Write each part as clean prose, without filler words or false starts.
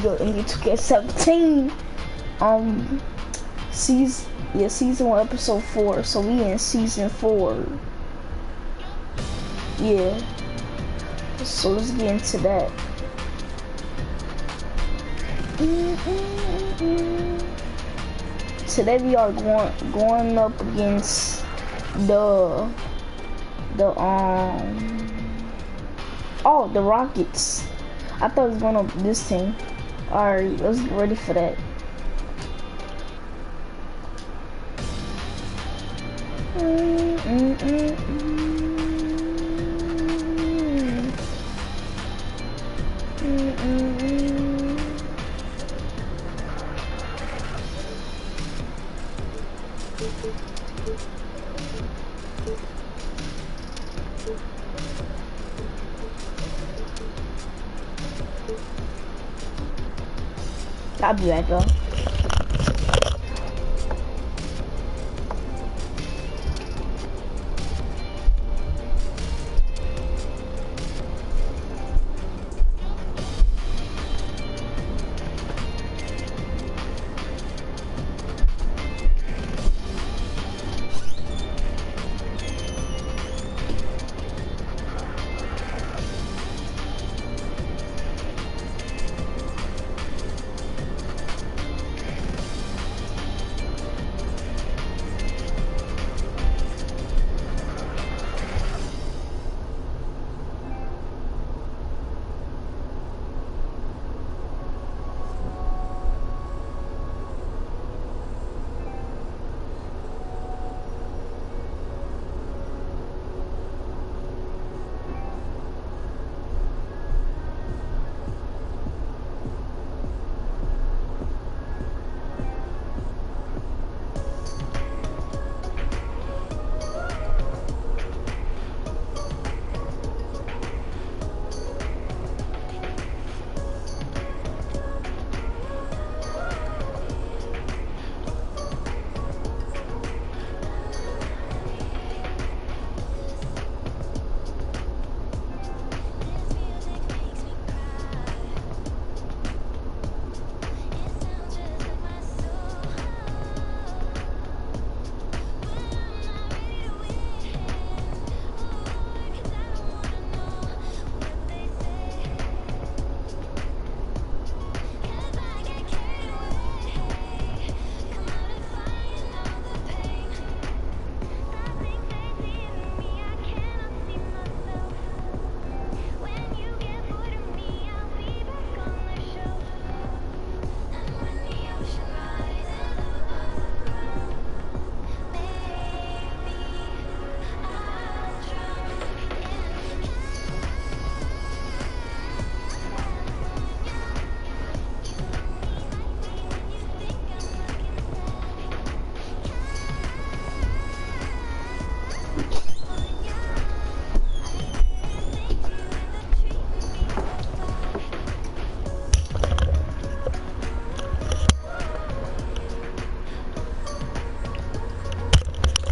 go NBA 2K17. Season 1, episode 4. So we in season 4. Yeah. So let's get into that. Today we are going up against the Rockets. I thought it was going up this team. Alright, let's get ready for that. I'll be right back.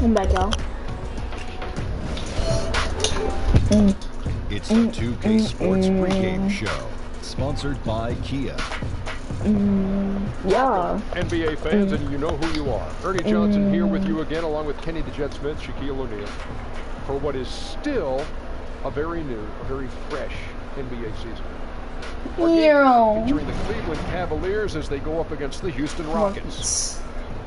I'm back, y'all. It's the 2K Sports pregame show, sponsored by Kia. Yeah. NBA fans, and you know who you are. Ernie Johnson here with you again, along with Kenny the Jet Smith, Shaquille O'Neal, for what is still a very new, a very fresh NBA season. Featuring the Cleveland Cavaliers as they go up against the Houston Rockets.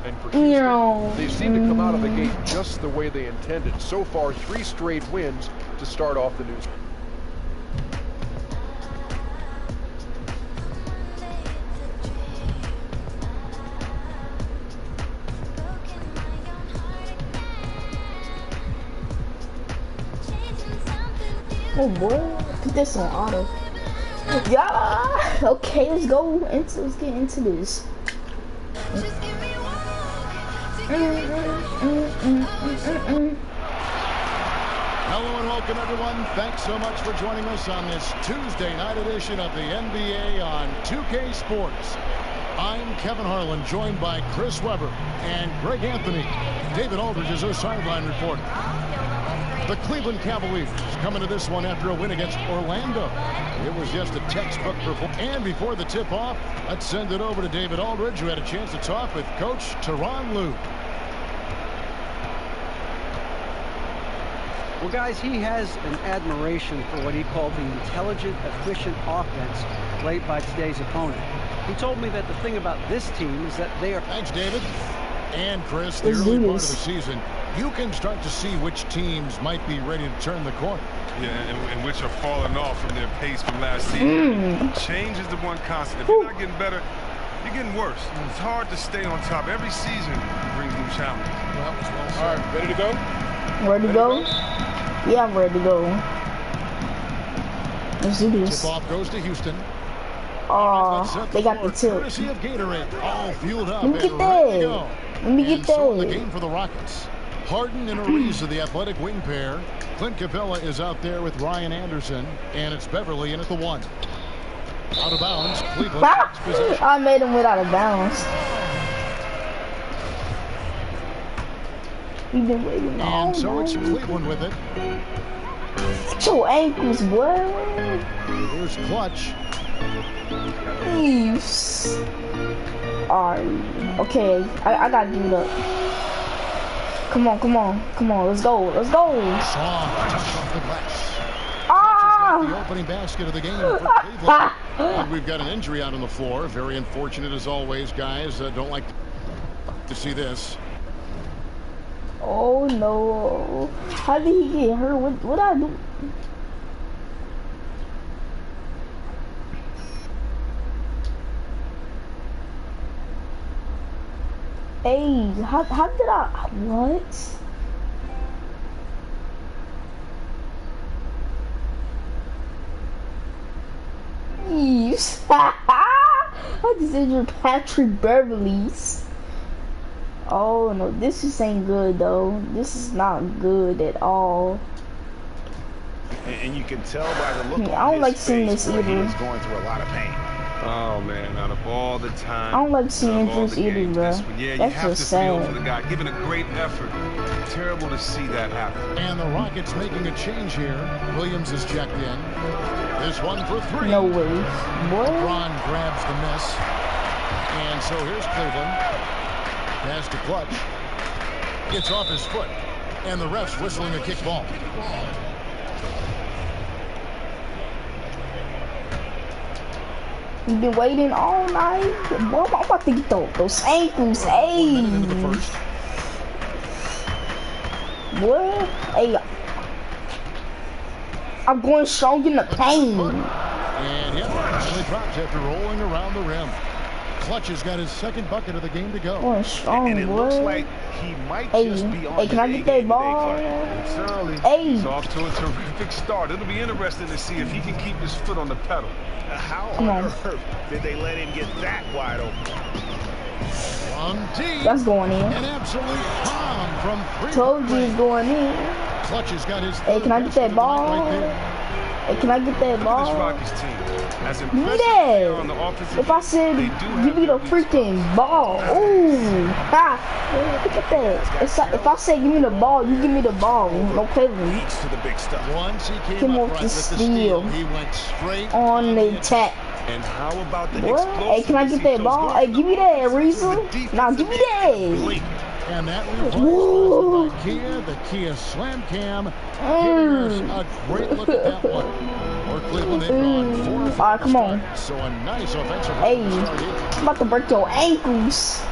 And for Houston, they seem to come out of the gate just the way they intended. So far, 3 straight wins to start off the new season. Oh boy, put this on auto. Yeah. Okay, let's get into this. Hello and welcome, everyone. Thanks so much for joining us on this Tuesday night edition of the NBA on 2K Sports. I'm Kevin Harlan, joined by Chris Webber and Greg Anthony. David Aldridge is our sideline reporter. The Cleveland Cavaliers coming to this one after a win against Orlando. It was just a textbook performance. And before the tip-off, let's send it over to David Aldridge, who had a chance to talk with Coach Tyronn Lue. Well, guys, he has an admiration for what he called the intelligent, efficient offense played by today's opponent. He told me that the thing about this team is that they are... Thanks, David. And, Chris, the early part of the season, you can start to see which teams might be ready to turn the corner. Yeah, and which are falling off from their pace from last season. Change is the one constant. If you're not getting better, you're getting worse. It's hard to stay on top. Every season brings new challenges. All right, ready to go? Ready to go? Yeah, I'm ready to go. Let's do this. Tip-off goes to Houston. Oh, they got the tilt. Courtesy of Gatorade, all fueled up. Let me get and ready to that. go. Let me get And so in the that. game for the Rockets. Harden and Ariza, the athletic wing pair. Clint Capella is out there with Ryan Anderson, and it's Beverly in at the 1. Out of bounds, Cleveland takes possession. I made him without a bounce. We've been waiting all And so it's night. Cleveland with it. Get your ankles, boy. Here's Clutch. Please. Alright. Okay, I gotta give it up. Come on, come on, come on. Let's go. Let's go. Strong touch off the glass. Ah! The opening basket of the game for Cleveland. And we've got an injury out on the floor. Very unfortunate as always, guys. Don't like to see this. Oh no. How did he get hurt? What I do? Hey, how did I, what? Yes. I just injured Patrick Beverly's. Oh no, this just ain't good though. This is not good at all. And you can tell by the look I on don't like his seeing face this where he either. was going through a lot of pain. Oh, man, out of all the time. I don't like seeing out of all injuries the either, games, bro. this one, yeah, you That's have just to feel sad. for the guy, giving a great effort. Terrible to see that happen. And the Rockets making a change here. Williams is checked in. This one for 3. No way. What? LeBron grabs the miss. And so here's Cleveland. Pass to Clutch. Gets off his foot. And the ref's whistling a kick ball. We've been waiting all night. Boy, I'm about to get those ankles. 1 Hey. minute into the first. Boy. Hey. I'm going strong in the pain. And yep, finally drops after rolling around the rim. Clutch has got his second bucket of the game to go. Going strong, And it boy. looks like he might Hey, just be on hey, can I his get that A-game ball? today, It's early. Hey. He's off to a terrific start. It'll be interesting to see if he can keep his foot on the pedal. Clark. How Come on on. earth did they let him get that wide open? On deep. That's going in. An absolute bomb from 3. Told you it's going in. Clutch has got his Hey, can I get that ball? right there. Hey, can I get that Look at this ball? Rockets team. As Give me impressive as they are on that. the offensive If I end, said, they do give me the have their weak freaking ball. Ooh. Ha. Look at that. If I say, give me the ball, you give me the ball. No Cleveland. Leads to the big stuff. Once he came Came up off front the with the steal. steal, he went straight On the attack. And how about the What? Hey, can I get that ball? Hey, give me that, Ariza. Nah, give me that. And that replay Woo. sponsored by Kia, the Kia Slam Cam, giving us a great look at that one. For Cleveland, they've gone 4 All right, come on. So a nice offensive Hey, start here. I'm about to break your ankles.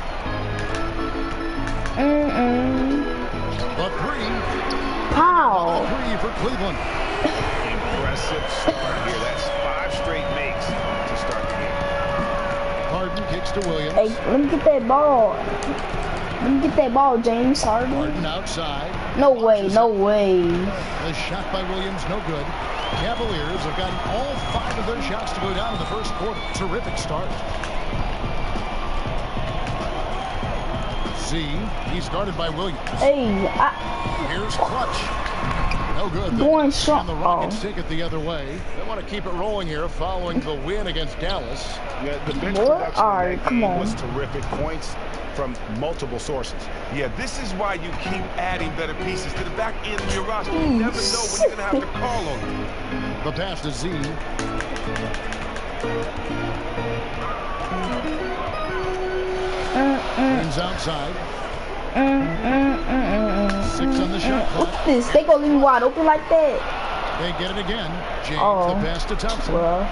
The 3. Pow. 3 for Cleveland. Impressive start here. That's 5 straight makes to start the game. Harden kicks to Williams. Hey, let me get that ball. Let me get that ball, James Harden. Harden outside. No way, no way. The shot by Williams, no good. Cavaliers have gotten all 5 of their shots to go down in the first quarter. Terrific start. Z, he's guarded by Williams. Hey, Here's Clutch. No good. Going strong. And the Rockets take it the other way. They want to keep it rolling here following the win against Dallas. Yeah, the bench What? production All right, in that come game on. was terrific. Points from multiple sources. Yeah, this is why you keep adding better pieces to the back end of your roster. You never know when you're going to have to call on them. The pass to Z. James outside. 6 on the shot clock. What's this? They gonna leave me wide open like that? They get it again. James Oh. the pass to Thompson. Well,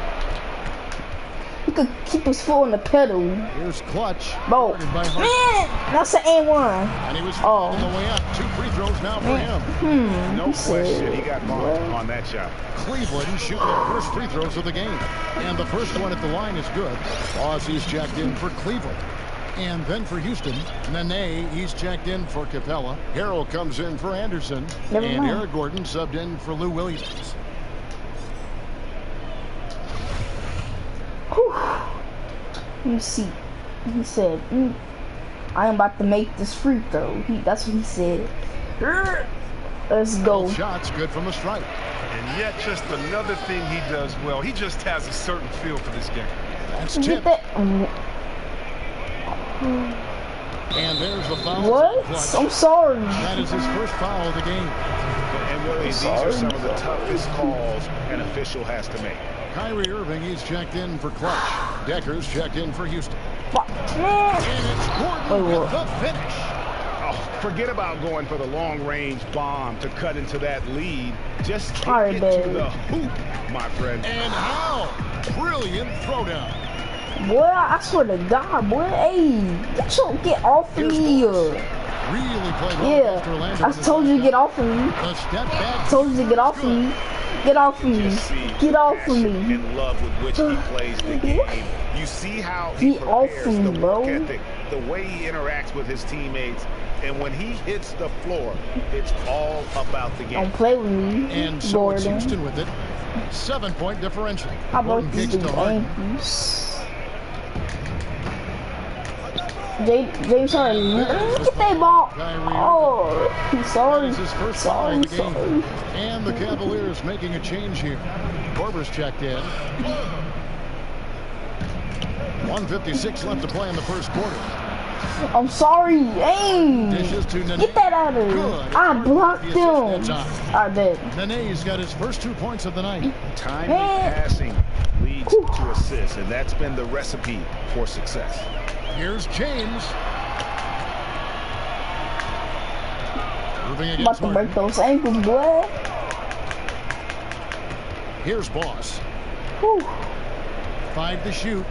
he could keep his foot on the pedal. Here's Clutch. Bro, Guarded by Hart. man, that's an and one. And he was Oh. on the way up. 2 free throws now for him. No question, he got bumped on that shot. Cleveland shooting their first free throws of the game. And the first one at the line is good. Aussie's checked in for Cleveland. And then for Houston, Nene, he's checked in for Capella. Harrell comes in for Anderson. Never and mind. Eric Gordon subbed in for Lou Williams. Whew. Let me see. He said, I am about to make this free throw. That's what he said. Let's go. Both shots good from the stripe. And yet, just another thing he does well. He just has a certain feel for this game. That's Get tipped. that. And there's the foul. What? Clutch. I'm sorry. That is his first foul of the game. And really, these are some of the toughest calls an official has to make. Kyrie Irving, he's checked in for Clutch. Decker's checked in for Houston. Fuck, man. And it's Gordon Wait, with what? the finish. Oh, forget about going for the long-range bomb to cut into that lead. Just kick Alright, it babe. to the hoop, my friend. And how? Brilliant throwdown. Boy, I swear to God, boy. Hey, get off of me. Really played well against Orlando. Yeah, I told you to get off of me. The step back. Told you to get off of me. Get off of me. Just see Get off of passion me. and love with which he plays the game. You see how he Get off prepares, me, the bro. work ethic, the way he interacts with his teammates, and when he hits the floor, it's all about the game. Don't play with me, And so it's Gordon. Houston with it. 7-point differential. I Gordon broke these kicks to Harden. ankles. James Harden, get that ball. Oh, That sorry. is his first foul of Sorry, the game. sorry. And the Cavaliers making a change here. Korver's checked in. 1:56 left to play in the first quarter. I'm sorry. Hey, Dishes to Nene. get that out of there. Good. I blocked The assist him. that time. I bet. Nene's got his first 2 points of the night. Timely Hey. passing leads to assists, and that's been the recipe for success. Here's James. Moving I'm about against to break Harden. those ankles, boy. Here's Boss. Whew. 5 to shoot.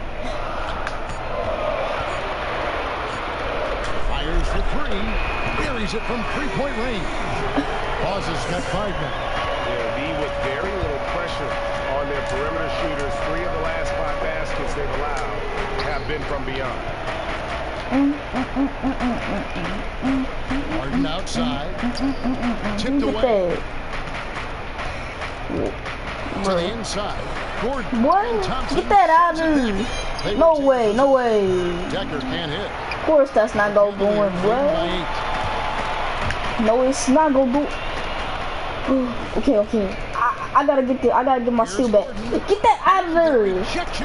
Fires for 3. Buries it from 3-point range. Boss has got 5 now. They'll be with very little pressure on their perimeter shooters. 3 of the last 5 baskets they've allowed have been from beyond. Harden outside. Tipped Get away that. to the inside. Gordon What? and Thompson. Get that out of They there. No rotate. way, no way. Decker can't hit. Of course that's not gonna go in, Leading by boy. 8. No, it's not gonna go. Okay. I gotta get my steal back. Get that out of there.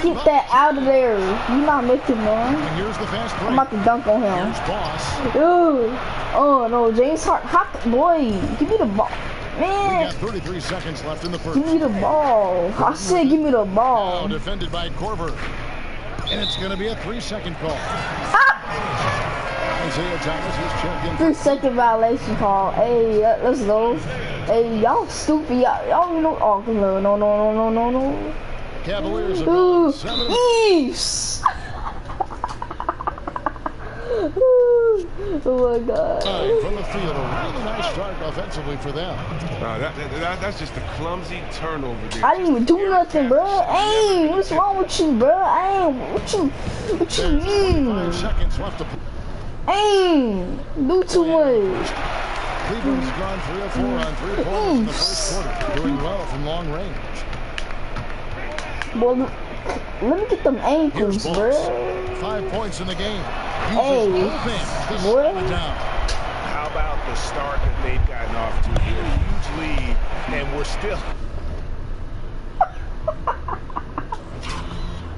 Get that out of there. You not making, man. And here's the fast break. I'm about to dunk on him. Here's Boss. Ugh. Oh no, James Harden, boy, give me the ball, We man. got 33 seconds left in the first. Give me the ball. I said, give me the Now ball. defended by Korver. And it's going to be a 3-second call. Isaiah Thomas is checked in. 3-second violation call. Hey, let's go. Hey, y'all stupid. Y'all you know. Oh no. Cavaliers have Ooh, gone 7. Eesh. Oh my God. From the field, a really nice start offensively for them. That's just a clumsy turnover there. I didn't even do nothing, bro. Hey, what's wrong with you, bro? What you There's 5 mean? seconds left to play. Hey, do too much. Cleveland's gone 3 of 4 on 3-pointers in the first quarter. Doing well from long range. Boy, let me get them ankles, Here's bro. Boss. 5 points in the game. Hey, Uses both hands to boy. slow it down. How about the start that they've gotten off to here? Huge lead, and we're still...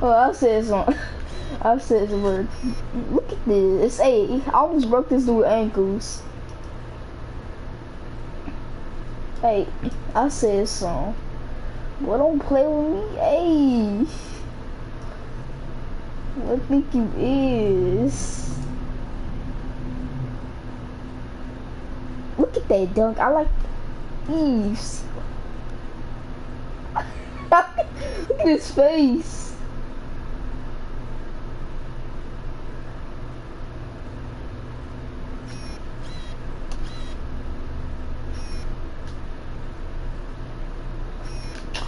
Oh, I said something. I said the word. Look at this. Hey, I almost broke this dude's ankles. Hey, I said so. Boy, don't play with me. Hey. What think you is? Look at that dunk. I like Eves. Look at his face.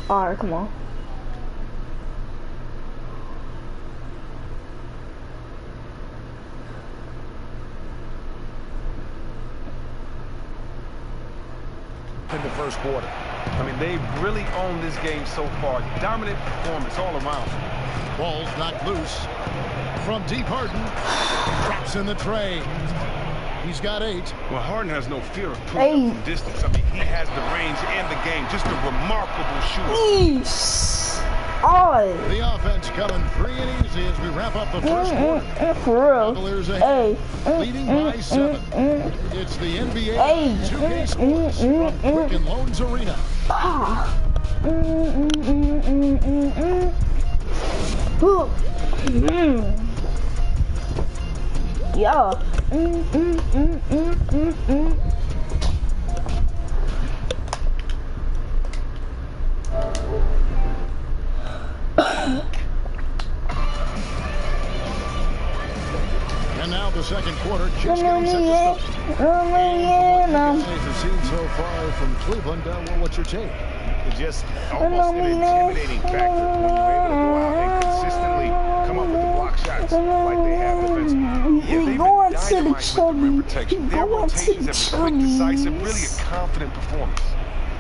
Alright, come on. In the first quarter. I mean, they've really owned this game so far. Dominant performance all around. Ball's knocked loose. From deep, Harden drops in the tray. He's got 8. Well, Harden has no fear of putting up from distance. I mean, he has the range and the game. Just a remarkable shooter. Eesh. Oh. The offense coming free and easy as we wrap up the first quarter. For real. Cavaliers ahead, leading by 7. It's the NBA 2K Sports from Quicken Loans Arena. Yeah. And now the second quarter just getting set to start. And from what you guys have seen so far from Cleveland, well, what's your take? It's just almost an intimidating factor when you're able to go out and consistently come up with the block shots like they have defensively. He going to the chubby. Their rotations have been quick, decisive, really a confident performance.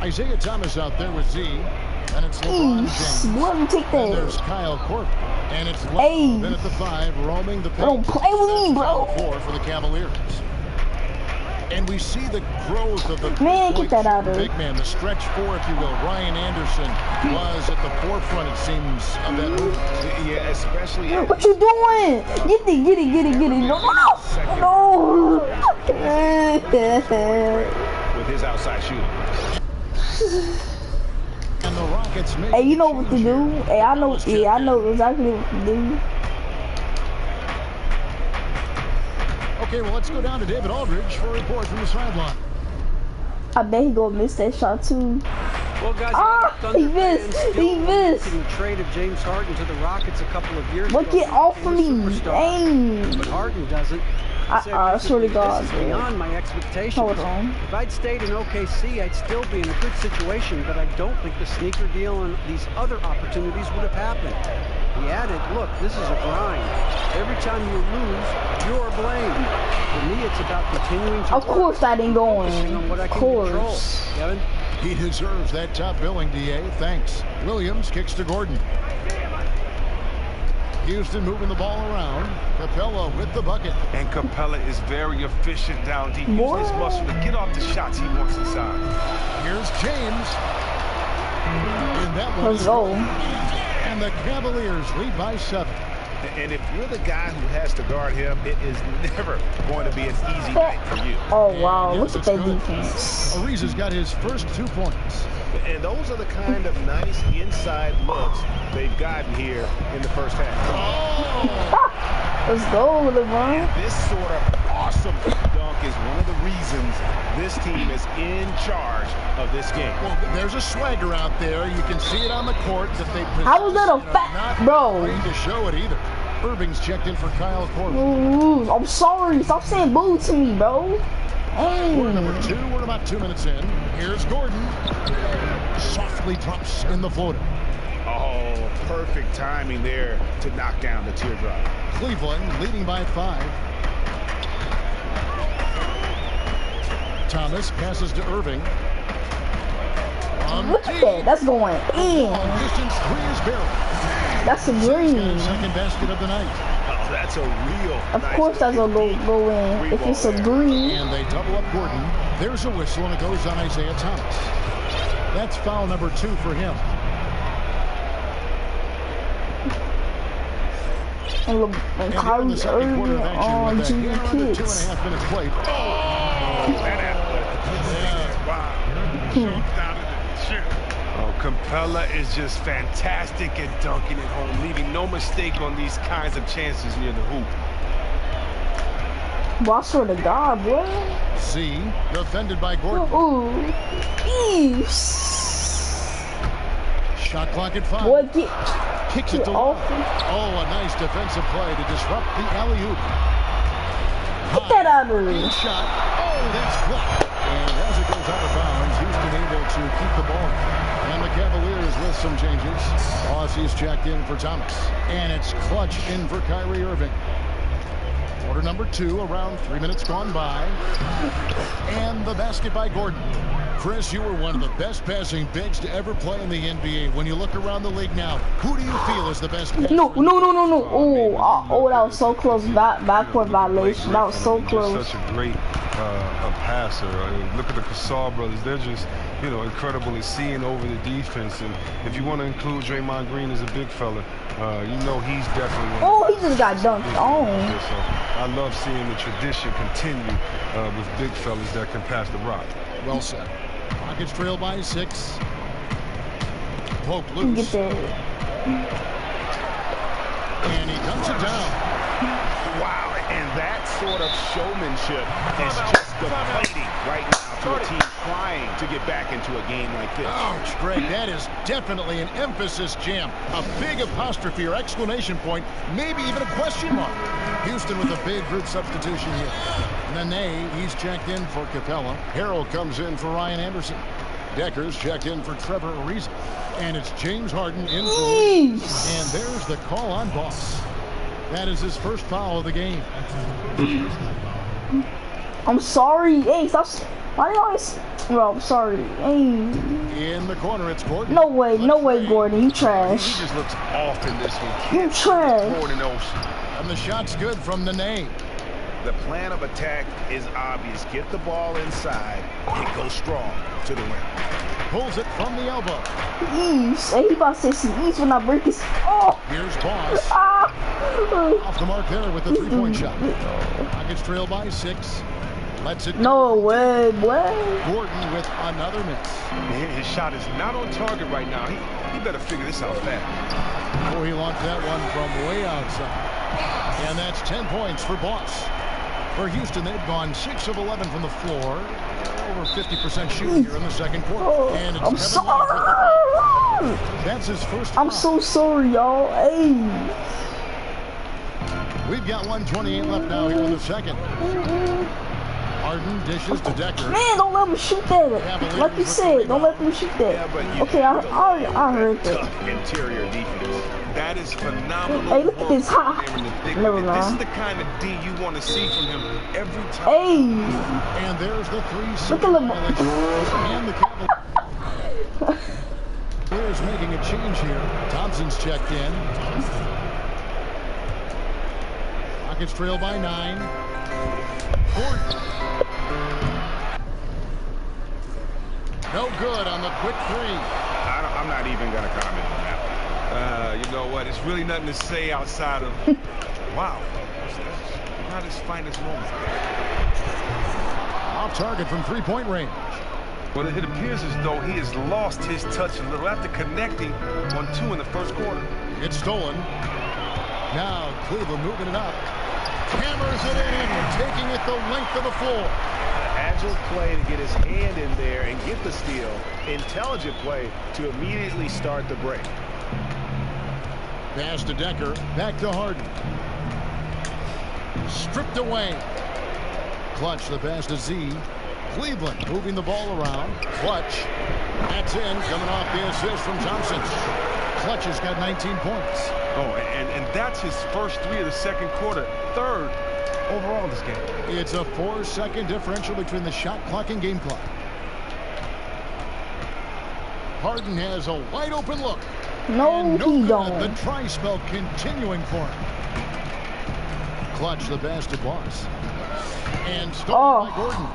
Isaiah Thomas out there with Z, and it's LeBron James. Let me take And that. there's Kyle Korver, and it's LeBron then at the 5, roaming the paint. Don't play with me, bro. 4 for the Cavaliers. And we see the growth of the Man, get that out of big man, the stretch 4, if you will. Ryan Anderson was at the forefront, it seems, of that move. Yeah, especially. What you doing? Get it. No. With his outside shooting. And the Rockets made Hey, you know what to do. Hey, I know exactly what to do. Okay, well, let's go down to David Aldridge for a report from the sideline. I bet he gonna miss that shot too. Well, guys, he missed. He missed. The trade of James Harden to the Rockets a couple of years What ago. get off of me? Dang. But Harden doesn't. I swear to God. This is beyond my expectations. Hold on. If I'd stayed in OKC, I'd still be in a good situation, but I don't think the sneaker deal and these other opportunities would have happened. He added, look, this is a grind. Every time you lose, you're blamed. For me, it's about continuing to Of course that ain't going. on what I Of can control. course. Kevin? He deserves that top billing, DA. Thanks. Williams kicks to Gordon. Houston moving the ball around. Capella with the bucket. And Capella is very efficient down deep. Using his muscle to get off the shots he wants inside. Here's James. And that one Let's go. And the Cavaliers lead by 7. And if you're the guy who has to guard him, it is never going to be an easy night for you. Oh wow, Yes, look at it's that good. defense. Ariza's got his first 2 points. And those are the kind of nice inside looks they've gotten here in the first half. Oh! Let's go, LeBron. This sort of awesome dunk is one of the reasons this team is in charge of this game. Well, there's a swagger out there. You can see it on the court that they possess. How was that a and are fat- not bro? afraid to show it either. Irving's checked in for Kyle Korver. Ooh, I'm sorry. Stop saying boo to me, bro. Quarter number Dang. 2. We're about 2 minutes in. Here's Gordon. Softly drops in the floater. Oh, perfect timing there to knock down the teardrop. Cleveland leading by 5. Thomas passes to Irving. Look at that. That's going in. Long distance 3 is barely. That's a Got green. his second basket of the night. Oh, that's a real Of nice course that's gonna go in. If it's a green. And they double up Gordon. There's a whistle, and it goes on Isaiah Thomas. That's foul number 2 for him. And And here in the Kyrie second quarter of Irving action on with a Junior hair under Kids. 2.5 minutes played. That athletic. Wow. Jumped out of the gym. Oh, Capella is just fantastic at dunking it home, leaving no mistake on these kinds of chances near the hoop. Boy, I swear to God, boy. Z, defended by Gordon. Ooh. Eesh. Shot clock at 5. Boy, Kicks get it to off. Oh, a nice defensive play to disrupt the alley-oop. Get that out of Good there. shot. Oh, that's blocked. And as it goes out of bounds, Houston able to keep the ball. And the Cavaliers with some changes. Aussie's checked in for Thomas. And it's Clutch in for Kyrie Irving. Quarter number 2, around 3 minutes gone by. And the basket by Gordon. Chris, you were one of the best passing bigs to ever play in the NBA. When you look around the league now, who do you feel is the best passer? No. Oh, that was so close. Backcourt violation. That was so close. Such a great a passer. Look at the Gasol brothers. They're just, incredible at seeing over the defense. And if you want to include Draymond Green as a big fella, he's definitely one. Oh, he just got dunked on. So I love seeing the tradition continue with big fellas that can pass the rock. Well said. Rockets trail by 6. Poke Get loose. that. And he dunks it down. Wow, and that sort of showmanship is just deflating right now to a team trying to get back into a game like this. Ouch, Greg, that is definitely an emphasis jam. A big apostrophe or exclamation point, maybe even a question mark. Houston with a big group substitution here. Nene, he's checked in for Capella. Harrell comes in for Ryan Anderson. Decker's checked in for Trevor Ariza. And it's James Harden in for Williams. And there's the call on Boss. That is his first foul of the game. I'm sorry. Hey, stop. Why do you always... Bro, I'm sorry. Hey. In the corner, it's Gordon. No way, Gordon. You trash. He just looks off in this one. You trash. More than ocean. And the shot's good from Nene. The plan of attack is obvious. Get the ball inside and go strong to the rim. Pulls it from the elbow. Ease. Hey, he about to say some ease when I break his... Oh! Here's Boss. Off the mark there with the three-point shot. Rockets trail by 6. Lets it No way, boy. Gordon with another miss. His shot is not on target right now. He better figure this out fast. Oh, he launched that one from way outside. And that's 10 points for Boss. For Houston, they've gone 6 of 11 from the floor. Over 50% shooting here in the second quarter. And it's I'm Kevin sorry. Love. That's his first I'm foul. so sorry, y'all. Hey. We've got 1:28 left now here in the second. Harden dishes to Decker. Man, don't let him shoot that. Like you said, don't let them shoot that. Yeah, but you Okay, I heard that. tough interior defense. That is phenomenal. Hey, look at this. Ha. Never This is mind. the kind of D you want to see from him every time. Hey. And there's the 3 Look at them. And the Cavaliers making a change here. Thompson's checked in. Rockets trail by 9. Gordon. No good on the quick 3. I'm not even going to comment on that. You know what? It's really nothing to say outside of, wow, not his finest moment. Off target from 3-point range. But it appears as though he has lost his touch a little after connecting on 2 in the first quarter. It's stolen. Now Cleveland moving it up. Hammers it in and taking it the length of the floor. Agile play to get his hand in there and get the steal. Intelligent play to immediately start the break. Pass to Decker. Back to Harden. Stripped away. Clutch the pass to Z. Cleveland moving the ball around. Clutch. That's in. Coming off the assist from Thompson. Clutch has got 19 points. Oh, and that's his first 3 of the second quarter. 3rd overall in this game. It's a 4-second differential between the shot clock and game clock. Harden has a wide open look. No, And he good. don't. The try spell continuing for him. Clutch the pass to Boss. And stolen by Gordon.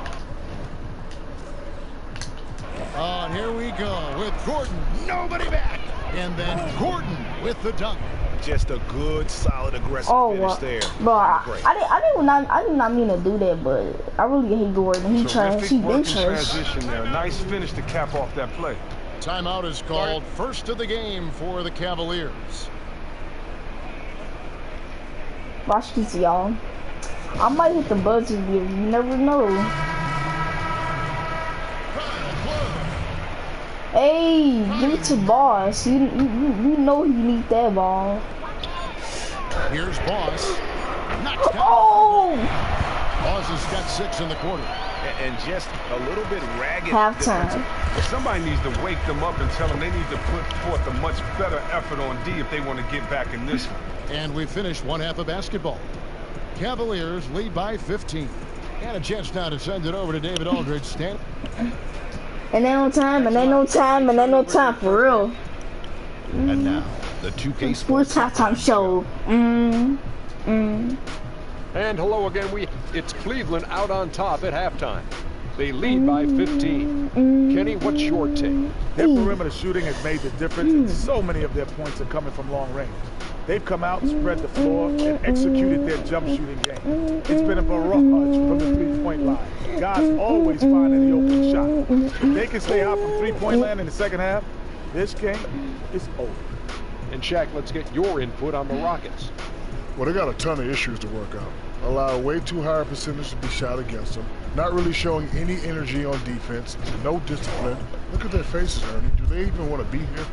Oh, here we go with Gordon. Nobody back. And then Gordon with the dunk. Just a good, solid, aggressive finish there. Bro, I did not mean to do that, but I really hate Gordon. He trash. He been trash. Transition there. Nice finish to cap off that play. Timeout is called. First of the game for the Cavaliers. Watch this, y'all. I might hit the buzzer here. You never know. Hey, give it to Boss. You know he need that ball. Here's Boss. Knocks down. Oh! Boss has got 6 in the quarter. And just a little bit ragged. Halftime. Somebody needs to wake them up and tell them they need to put forth a much better effort on D if they want to get back in this one. And we finished one half of basketball. Cavaliers lead by 15. And a chance now to send it over to David Aldridge. Stand. And then no time, and then no time, and then no time for real. And now, the 2K Sports Halftime Show. And hello again. It's Cleveland out on top at halftime. They lead by 15. Kenny, what's your take? Their perimeter shooting has made the difference, and so many of their points are coming from long range. They've come out, spread the floor, and executed their jump shooting game. It's been a barrage from the three-point line. Guys always finding the open shot. If they can stay hot from three-point land in the second half, this game is over. And Shaq, let's get your input on the Rockets. Well, they got a ton of issues to work out. Allow way too high a percentage to be shot against them. Not really showing any energy on defense. No discipline. Look at their faces, Ernie. Do they even want to be here?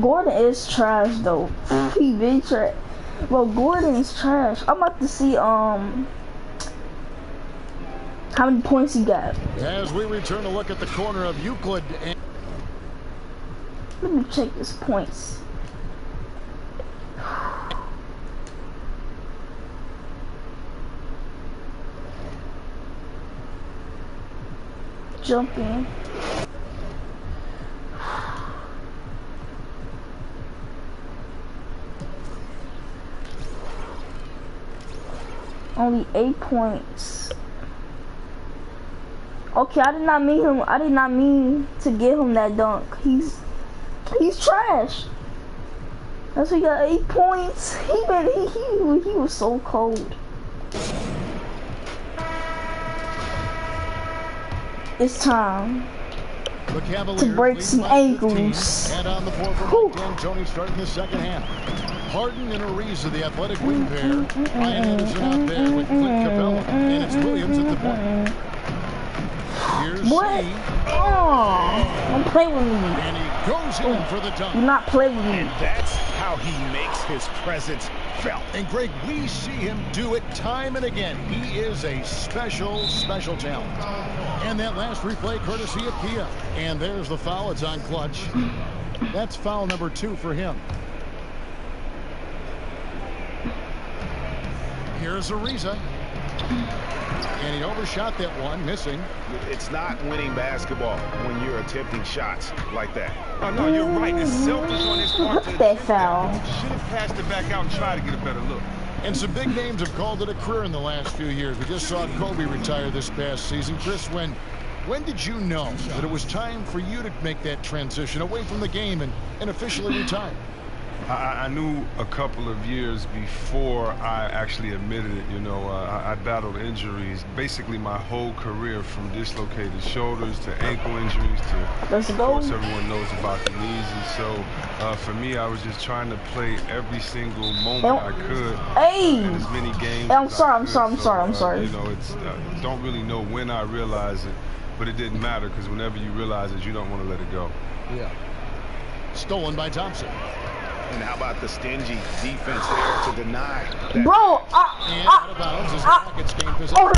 Gordon is trash though. He been trash. Well, Gordon is trash. I'm about to see how many points he got. As we return to look at the corner of Euclid. And let me check his points. Jump in. Only 8 points. Okay, I did not mean to give him that dunk. He's trash. That's why he got 8 points. He was so cold. It's time to break some ankles. And on the floor for Mike D'Antoni starting the second half. Harden and Ariza, the athletic wing pair. Ryan Anderson out there with Clint Capella. And it's Williams at the point. Here's What? C. Oh, don't play with me. And he goes in for the dunk. Do not play with me. And that's how he makes his presence felt. And Greg, we see him do it time and again. He is a special, special talent. And that last replay courtesy of Kia. And there's the foul. It's on Clutch. That's foul number 2 for him. Here's Ariza. And he overshot that one, missing. It's not winning basketball when you're attempting shots like that. Oh, no, you're right. It's selfish on his part. Look at that foul. Should have passed it back out and tried to get a better look. And some big names have called it a career in the last few years. We just saw Kobe retire this past season. Chris, when did you know that it was time for you to make that transition away from the game and officially retire? I knew a couple of years before I actually admitted it. You know, I battled injuries basically my whole career, from dislocated shoulders to ankle injuries to, Let's of go. course, everyone knows about the knees. And so for me, I was just trying to play every single moment I could. Hey! In as many games. I'm sorry. You know, it's don't really know when I realized it, but it didn't matter, because whenever you realize it, you don't want to let it go. Yeah. Stolen by Thompson. And how about the stingy defense there to deny that? Bro, And out of bounds as the Rockets gain possession.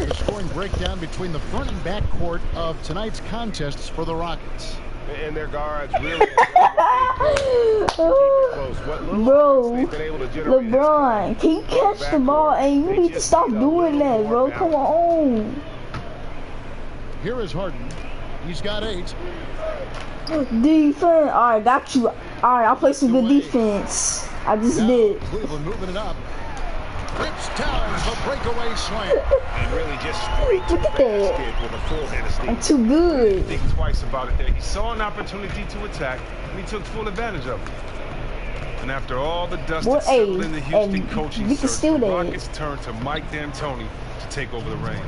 The scoring breakdown between the front and back court of tonight's contests for the Rockets. And their guards really close. What little Bro, they've been able to generate LeBron, can you catch the ball? And you need to stop doing that, bro. Come on. Here is Harden. He's got 8. Defense. Alright, got you. Alright, I'll play some good defense. I just Now, did. Cleveland moving it up. Rips down the breakaway slam. And really just straight to Look the at that. basket with a full head of steam. I'm too good. Think twice about it there. He saw an opportunity to attack, and he took full advantage of it. And after all the dust Well, had settled hey, in the Houston and coaching we can search, steal the that. Rockets turned to Mike D'Antoni to take over the reins.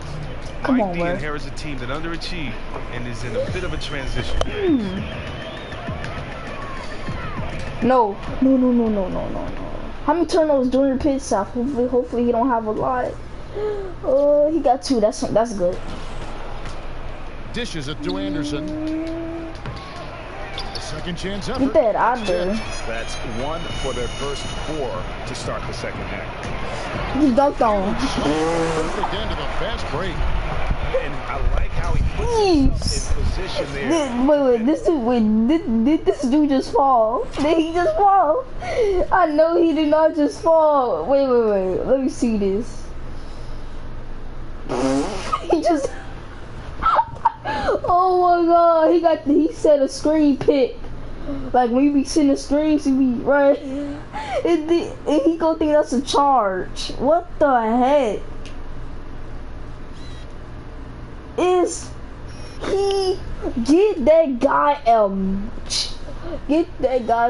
Come Mike on, D bro. inherits a team that underachieved and is in a bit of a transition. No. How many turnovers during the pit stop? Hopefully he don't have a lot. He got 2. That's good. Dishes it to Anderson. Second chance effort. Get that out there. That's 1 for their first 4 to start the second half. He dunked on him. Perfect end of a fast break. And I like how he puts himself in position there. Did this dude just fall? Did he just fall? I know he did not just fall. Wait. Let me see this. He just. Oh my God! He set a screen pick. Like when you be sending screens, you be right. And he gonna think that's a charge. What the heck? Is he get that guy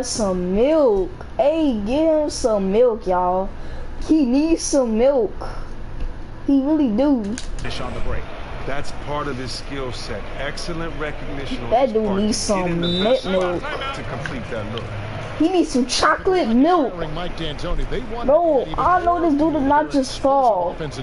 some milk? Hey, get him some milk, y'all. He needs some milk. He really do. Dish on the break. That's part of his skill set. Excellent recognition. That on his dude part needs to get in some the best milk. spot to complete that look. He needs some chocolate milk. Mike D'Antoni, they want No, I know this dude did not just fall. That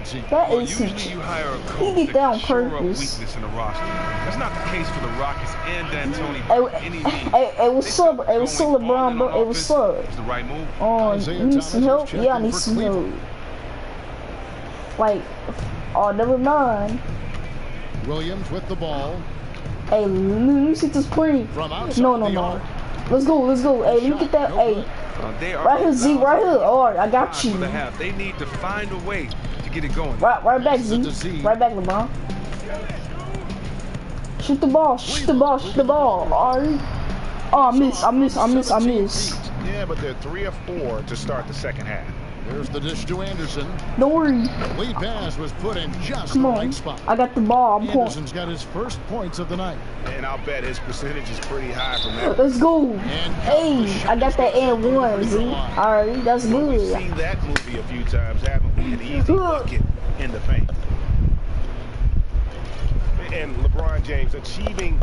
Well, is usually you hire a he coach did that on can shore up purpose. weakness in the roster. That's not the case for the Rockets and D'Antoni by any means. Hey, what's They up? felt Hey, what's up, going all LeBron, in bro? on Hey, what's offense up? was the right move. You need some help? Yeah, I need some help. Like, never mind. Williams with the ball. Hey, let me see this play. From outside No. the arc. Let's go. Hey, let me get that. Hey, They are right here, Z, right here. Oh, I got for you. the half. They need to find a way to get it going. Right back, Z. Right back, LeBron. Shoot the ball. Alright. Oh, I miss. Yeah, but they're 3 of 4 to start the second half. There's the dish to Anderson. Don't worry. Lead pass was put in just Come the on. right spot. I got the ball. I'm going. Anderson's got his first points of the night. And I'll bet his percentage is pretty high from that. Let's go. And Hey, I got that and 1, Z. Alright, that's We've good. seen that movie a few times, haven't we? An easy bucket in the paint. And LeBron James achieving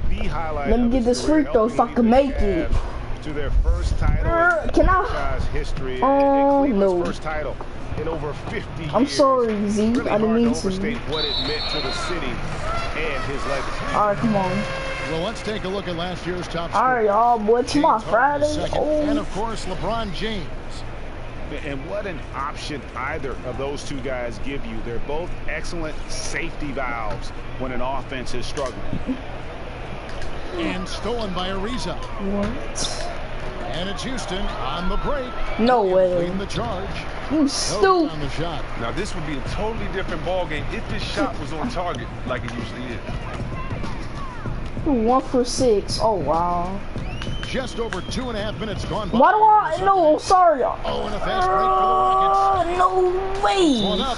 the highlight. Let me of get his this career, free throw if I helping can the make it. Cavs to their first title in Can I? franchise history. Oh, and Cleveland's no. first title in over 50 years. I'm sorry, Z. Really I didn't hard mean to to. overstate what it meant to the city and his legacy. Alright, come on. well, let's take a look at last year's top Alright, scorer. y'all, boy. Tomorrow, James Harden Friday. second. And Oh. of course, LeBron James. And what an option either of those two guys give you. They're both excellent safety valves when an offense is struggling. And stolen by Ariza. What? And it's Houston on the break. No way. Leading the charge. You No stupid. on the shot. Now this would be a totally different ball game if this shot was on target like it usually is. 1 for 6. Oh, wow. Just over 2.5 minutes gone by. Why do I? No, I'm sorry. Oh, and a fast break for the Rockets. No way. One up.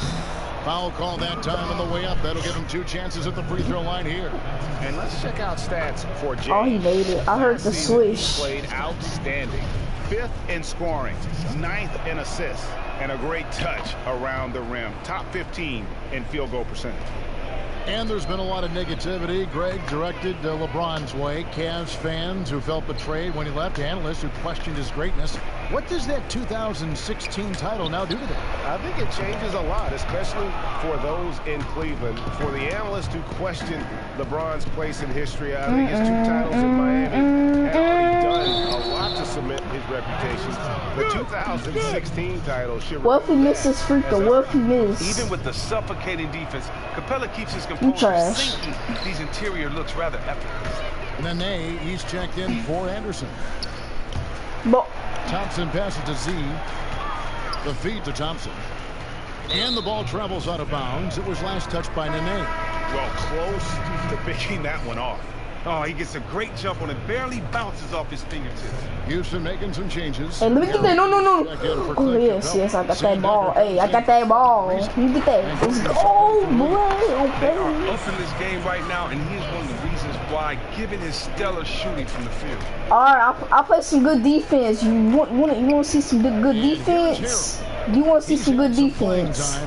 Foul call that time on the way up. That'll give him 2 chances at the free throw line here. And let's check out stats for James. Oh, he made it. I heard the Last season, he swish. played outstanding. 5th in scoring, 9th in assists, and a great touch around the rim. Top 15 in field goal percentage. And there's been a lot of negativity, Greg, directed LeBron's way. Cavs fans who felt betrayed when he left, analysts who questioned his greatness. What does that 2016 title now do to them? I think it changes a lot, especially for those in Cleveland. For the analysts who question LeBron's place in history, I think his 2 titles in Miami had already done a lot to cement his reputation. The 2016 title should What if he misses free throw? What if he miss? Even with the suffocating defense, Capella keeps his You composure, trash. sinking these interior looks rather effortless. Nene, he's checked in for Anderson. But Thompson passes to Z. The feed to Thompson. And the ball travels out of bounds. It was last touched by Nene. Well, close to picking that one off. Oh, he gets a great jump on it. Barely bounces off his fingertips. Houston making some changes. Hey, let me get that. No. Oh, yes, I got that ball. Hey, I got that ball. Let me get that. Let's go, boy. They are up in this game right now, and here's one of the reasons why, given his stellar shooting from the field. All right, I'll play some good defense. You want to see some good defense? You want to see some good defense?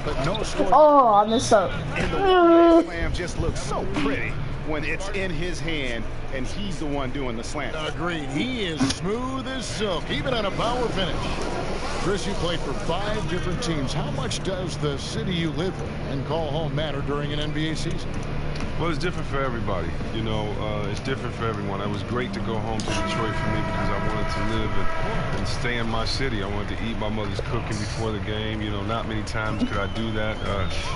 Oh, I messed up. And the slam just looks so pretty when it's in his hand and he's the one doing the slam. Agreed. He is smooth as silk, even on a power finish. Chris, you played for 5 different teams. How much does the city you live in and call home matter during an NBA season? Well, it's different for everybody. You know, it's different for everyone. It was great to go home to Detroit for me because I wanted to live and stay in my city. I wanted to eat my mother's cooking before the game. You know, not many times could I do that.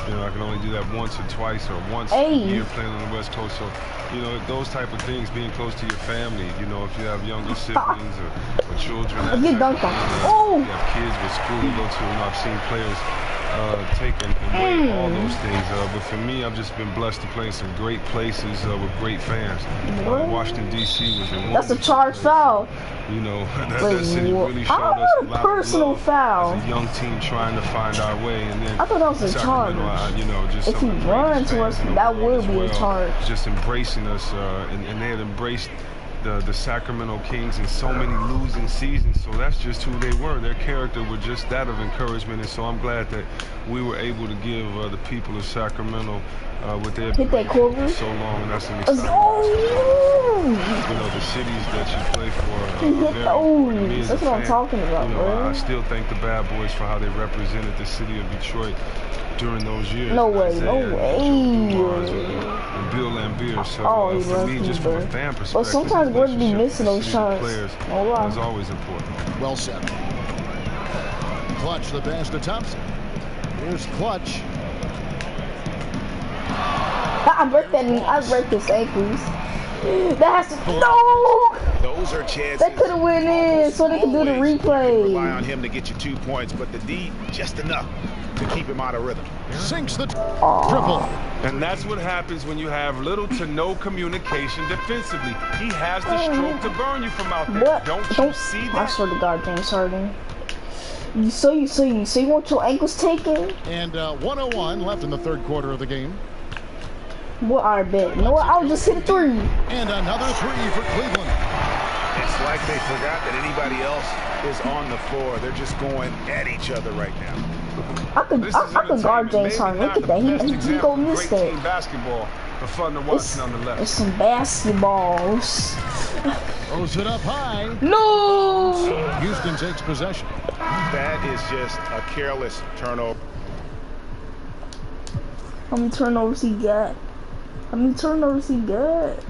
You know, I can only do that once or twice or once a year playing on the West Coast. So, you know, those type of things, being close to your family, you know, if you have younger siblings or children, you have kids with school to go to, and I've seen players take and weigh all those things. But for me, I've just been blessed to play in some great places with great fans. Washington, D.C. was in That's a charge foul. You know, that city really showed us a lot personal of love foul. as a young team trying to find our way. And then I thought that was a charge. You know, just if he runs to us, that would be a charge. Just embracing us, and they had embraced the Sacramento Kings in so many losing seasons. So that's just who they were. Their character was just that of encouragement. And so I'm glad that we were able to give the people of Sacramento what they have been for so long. And that's an exciting you know, the cities that you play for are very important to me as a fan. That's what I'm talking about, you know, I still thank the Bad Boys for how they represented the city of Detroit during those years. No way. And Bill Lambier. So for me, just from a fan perspective, well, sometimes we're be missing those shots. Is always important. Well said. Clutch the pass to Thompson. Here's Clutch. I break his ankles. That has to Those are chances. That could have went in so they can do the replay. Rely on him to get you 2 points, but the D just enough to keep him out of rhythm. Sinks the triple. And that's what happens when you have little to no communication defensively. He has the stroke to burn you from out there. What? Don't you see that? I swear to God, James Harden. You want your ankles taken? And 1:01 left in the third quarter of the game. Well, I bet. You know what? I'll just hit a 3. And another 3 for Cleveland. It's like they forgot that anybody else is on the floor. They're just going at each other right now. I could guard James Harden. Look at that. He gonna miss that. Basketball, but fun to watch nonetheless. It's some basketballs. Throws it up high. No! Houston takes possession. That is just a careless turnover. How many turnovers he got?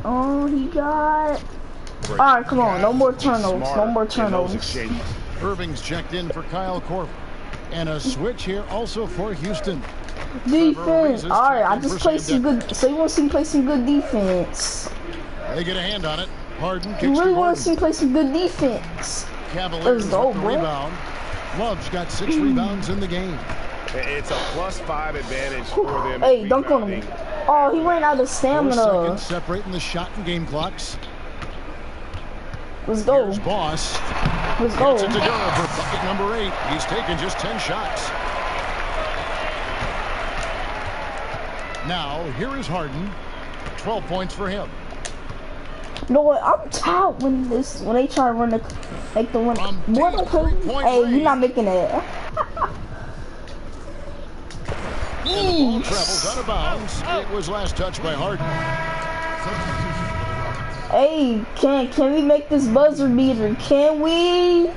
Oh, he got... Alright, come on. No more turnovers. Irving's checked in for Kyle Korver. And a switch here also for Houston. Defense. Alright, I just played some good... So you want to see me play some good defense? They get a hand on it. Harden kicks You really want to see me play some good defense? Cavaliers with the rebound. Love's got 6 rebounds in the game. It's a +5 advantage for them. Hey, dunk on him. Oh, he ran out of stamina. 4 seconds separating the shot and game clocks. Let's go. Here's Boss. Let's go. Gets it to go for bucket number 8. He's taken just 10 shots. Now, here is Harden. 12 points for him. You know what? I'm tired when they try to run the one. Hey, you're not making that. And the ball travels out of bounds. It was last touched by Harden. Hey, can we make this buzzer beater? Can we?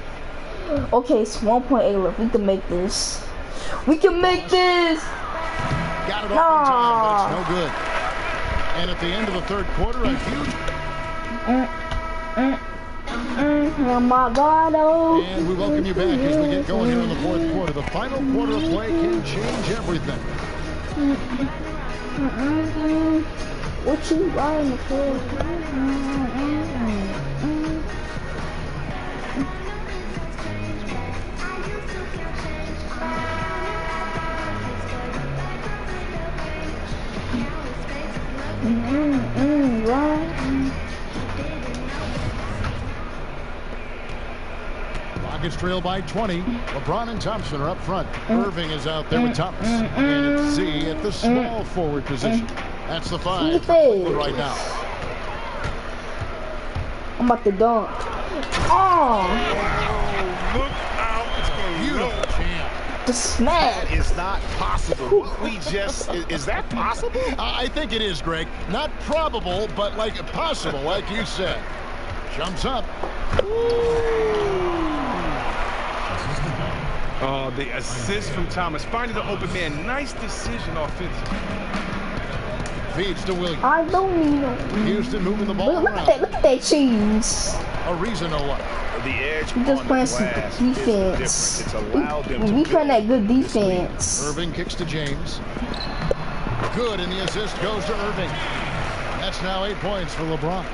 Okay, it's 1.8 left. We can make this. We can make this. Got it off in time, but it's no good. And at the end of the third quarter, a huge... Oh my God, oh. And we welcome you back as we get going here in the fourth quarter. The final quarter of play can change everything. What you buying for? Right. Rockets trail by 20. LeBron and Thompson are up front. Irving is out there with Thomas. And it's Z at the small forward position. That's the 5 for Cleveland right now. I'm about to dunk. Oh! Look out. It's going to Beautiful champ. The smack. That is not possible. We just, is that possible? I think it is, Greg. Not probable, but like possible, like you said. Jumps up. Oh, the assist from Thomas. Finding the open man. Nice decision offensively. Feeds to Williams. I don't need no. Houston moving the ball Look around. at that cheese. Ariza no luck. The edge We just on playing the some glass defense. is the difference. It's allowed them to We playing that build good this lead. defense. Irving kicks to James. Good, and the assist goes to Irving. That's now 8 points for LeBron.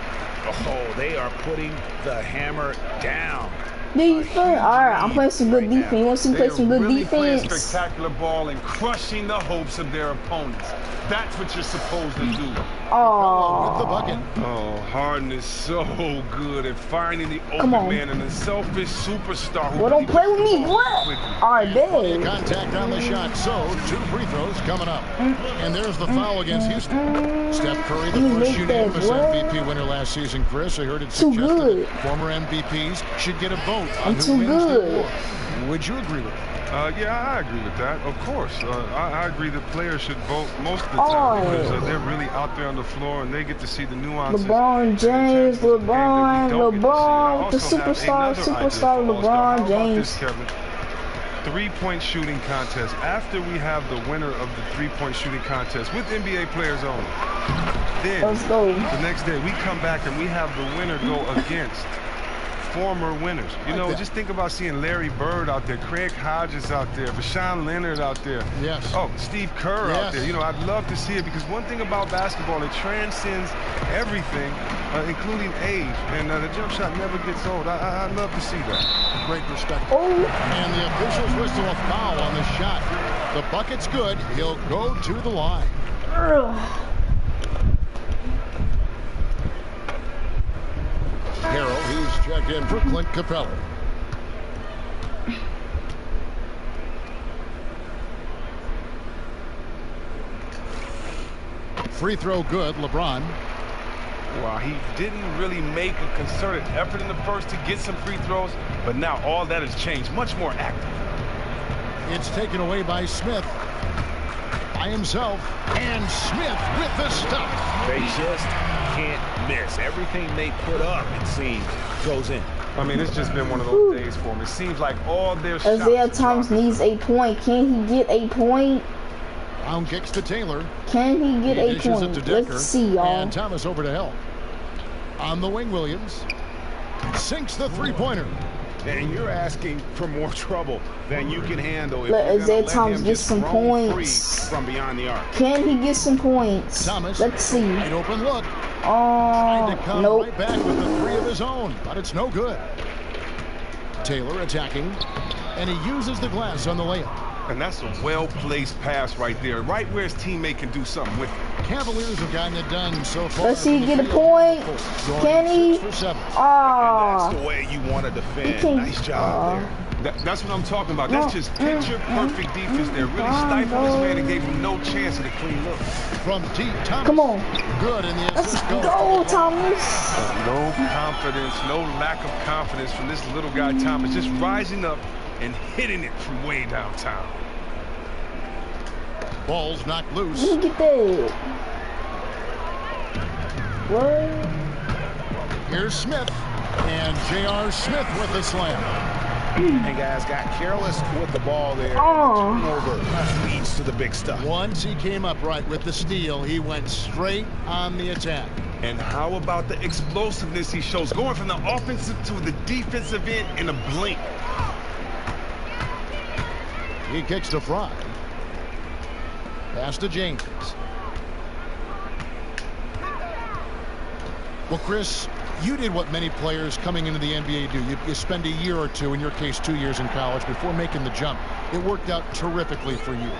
Oh, they are putting the hammer down. Defense. Alright, I'm playing some good defense. You want to see me play some good really playing defense? spectacular ball and crushing the hopes of their opponents. That's what you're supposed to do. Oh. With the bucket. Oh, Harden is so good at finding the Come open on. man and a selfish superstar. Who Well, don't play with me, boy. Alright, Plenty of big. contact on the shot, so 2 free throws coming up. And there's the foul against Houston. Steph Curry, the You first make unanimous that, boy. MVP winner last season, Chris. I heard it Too suggested good. that former MVPs should get a vote on I'm who too wins the good. award. Would you agree with that? Yeah, I agree with that. Of course, I agree that players should vote most of the Oh. time because they're really out there on the floor and they get to see the nuances. LeBron James, LeBron, the superstar, LeBron James. 3-point shooting contest. After we have the winner of the 3-point shooting contest with NBA players only, then Let's go. the next day we come back and we have the winner go against former winners. You know, just think about seeing Larry Bird out there, Craig Hodges out there, Rashawn Leonard out there. Yes. Oh, Steve Kerr out Yes. there. You know, I'd love to see it because one thing about basketball, it transcends everything, including age. And the jump shot never gets old. I'd love to see that. Great respect. Oh. And the officials whistle a foul on the shot. The bucket's good. He'll go to the line. Ugh. Harrell, he's checked in for Clint Capella. Free throw good, LeBron. Wow, he didn't really make a concerted effort in the first to get some free throws, but now all that has changed. Much more active. It's taken away by Smith. By himself. And Smith with the stuff. They just can't miss. Everything they put up, it seems, goes in. I mean, it's just been one of those days for him. It seems like all their shots. Isaiah Thomas needs a point. Can he get a point? Down kicks to Taylor. Can he get He a dishes it point? to Decker. Let's see, y'all. And Thomas over to help. On the wing, Williams. Sinks the three-pointer. And you're asking for more trouble than you can handle. If Let you're gonna Isaiah let Thomas him get just some roam points. free from beyond the arc. Can he get some points? Thomas. Let's see. Wide open look. Oh, Trying to come nope. right back with the three of his own, but it's no good. Taylor attacking, and he uses the glass on the layup. And that's a well-placed pass right there, right where his teammate can do something with it. Cavaliers have gotten it done so far. Let's see, from the get a field. point. Going Can he? 6 for 7. And Oh, that's the way you want to defend. can't- Nice job there. That's what I'm talking about. That's just picture-perfect defense there. Really stifled this man and gave him no chance at a clean look. From deep, Thomas. come on. Good, and the Let's assist goes. go, Thomas. No confidence, no lack of confidence from this little guy, Thomas. Just rising up and hitting it from way downtown. Ball's knocked loose. Let me get that. What? Here's Smith, and J.R. Smith with the slam. And guys got careless with the ball there. Oh. Turnover leads to the big stuff. Once he came upright with the steal, he went straight on the attack. And how about the explosiveness he shows, going from the offensive to the defensive end in a blink. He kicks to Fry. Pass to James. Well, Chris, you did what many players coming into the NBA do. You spend a year or two, in your case 2 years in college, before making the jump. it worked out terrifically for you.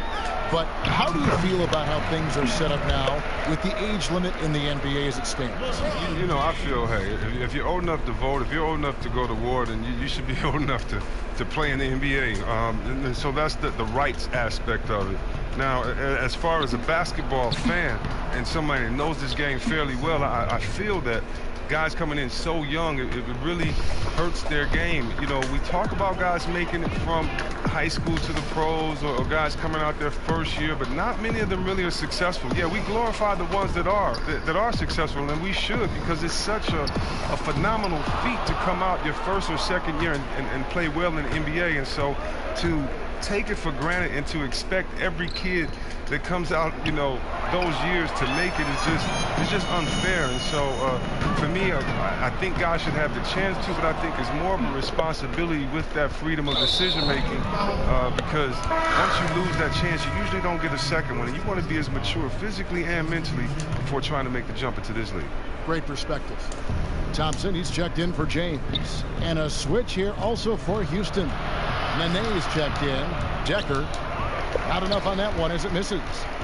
But how do you feel about how things are set up now with the age limit in the NBA as it stands? You know, I feel, hey, if you're old enough to vote, if you're old enough to go to war, then you should be old enough to play in the NBA. And so that's the rights aspect of it. Now, as far as a basketball fan and somebody that knows this game fairly well, I feel that guys coming in so young, it really hurts their game. You know, we talk about guys making it from high school to the pros, or guys coming out their first year, but not many of them really are successful. Yeah, we glorify the ones that are successful, and we should, because it's such a phenomenal feat to come out your first or second year and play well in the NBA. And so to take it for granted and to expect every kid that comes out, you know, those years to make it is just unfair. And so for me, I think guys should have the chance to, but I think it's more of a responsibility with that freedom of decision making, because once you lose that chance, you usually don't get a second one, and you want to be as mature physically and mentally before trying to make the jump into this league. Great perspective. Thompson, he's checked in for James, and a switch here also for Houston. Nene's checked in. Decker, not enough on that one as it misses.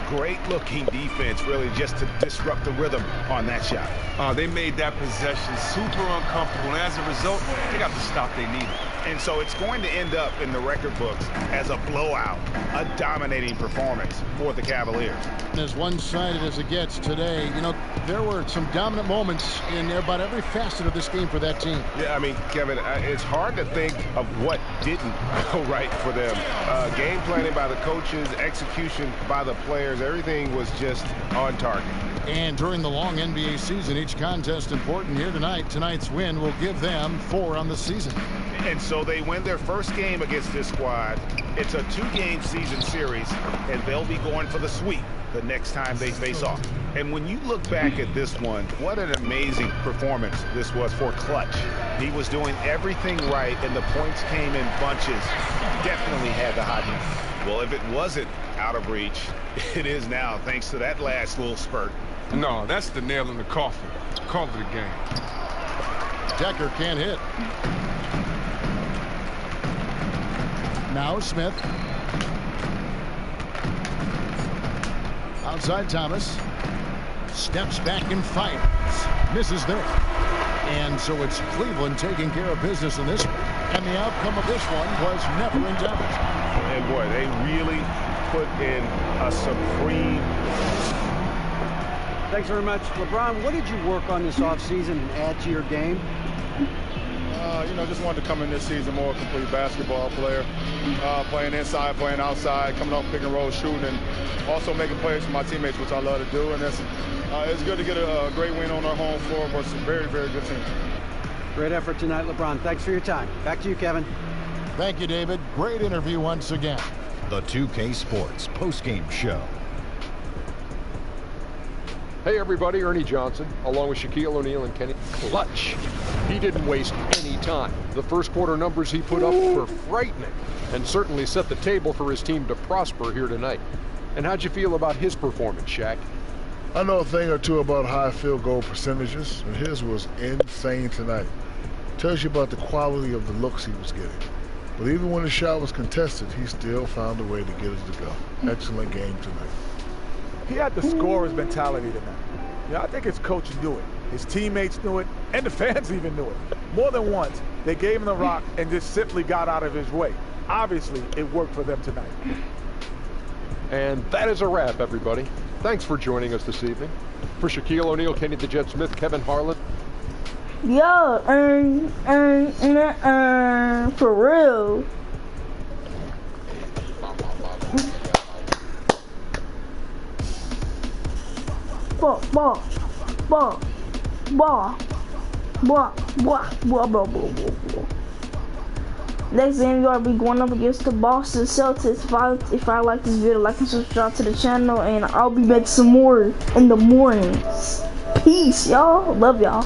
Great looking defense, really, just to disrupt the rhythm on that shot. They made that possession super uncomfortable, and as a result, they got the stop they needed. And so it's going to end up in the record books as a blowout, a dominating performance for the Cavaliers. As one-sided as it gets today, you know, there were some dominant moments in about every facet of this game for that team. Yeah, I mean, Kevin, it's hard to think of what didn't go right for them. Game planning by the coaches, execution by the players, everything was just on target. And during the long NBA season, each contest important here tonight. Tonight's win will give them 4 on the season. And so they win their first game against this squad. It's a 2-game season series, and they'll be going for the sweep the next time they face off. And when you look back at this one, what an amazing performance this was for Clutch. He was doing everything right, and the points came in bunches. Definitely had the hot hand. Well, if it wasn't out of reach, it is now, thanks to that last little spurt. No, that's the nail in the coffin. Call it a game. Decker can't hit. Now Smith. Outside Thomas. Steps back and fires. Misses there. And so it's Cleveland taking care of business in this one. And the outcome of this one was never in doubt. And boy, they really put in a supreme. Thanks very much. LeBron, what did you work on this offseason and add to your game? You know, just wanted to come in this season more complete basketball player. Playing inside, playing outside, coming off pick and roll, shooting, and also making plays for my teammates, which I love to do. And it's good to get a great win on our home floor versus a very, very good team. Great effort tonight, LeBron. Thanks for your time. Back to you, Kevin. Thank you, David. Great interview once again. The 2K Sports postgame show. Hey everybody, Ernie Johnson, along with Shaquille O'Neal and Kenny. Clutch. He didn't waste any time. The first quarter numbers he put up were frightening and certainly set the table for his team to prosper here tonight. And how'd you feel about his performance, Shaq? I know a thing or two about high field goal percentages, and his was insane tonight. Tells you about the quality of the looks he was getting. But even when the shot was contested, he still found a way to get it to go. Excellent game tonight. He had the scorer's mentality tonight. Yeah, I think his coach knew it. His teammates knew it, and the fans even knew it. More than once, they gave him the rock and just simply got out of his way. Obviously, it worked for them tonight. And that is a wrap, everybody. Thanks for joining us this evening. For Shaquille O'Neal, Kenny the Jet Smith, Kevin Harlan. Yo, for real. Next game, y'all be going up against the Boston Celtics. If I like this video, like and subscribe to the channel, and I'll be back some more in the mornings. Peace, y'all. Love y'all.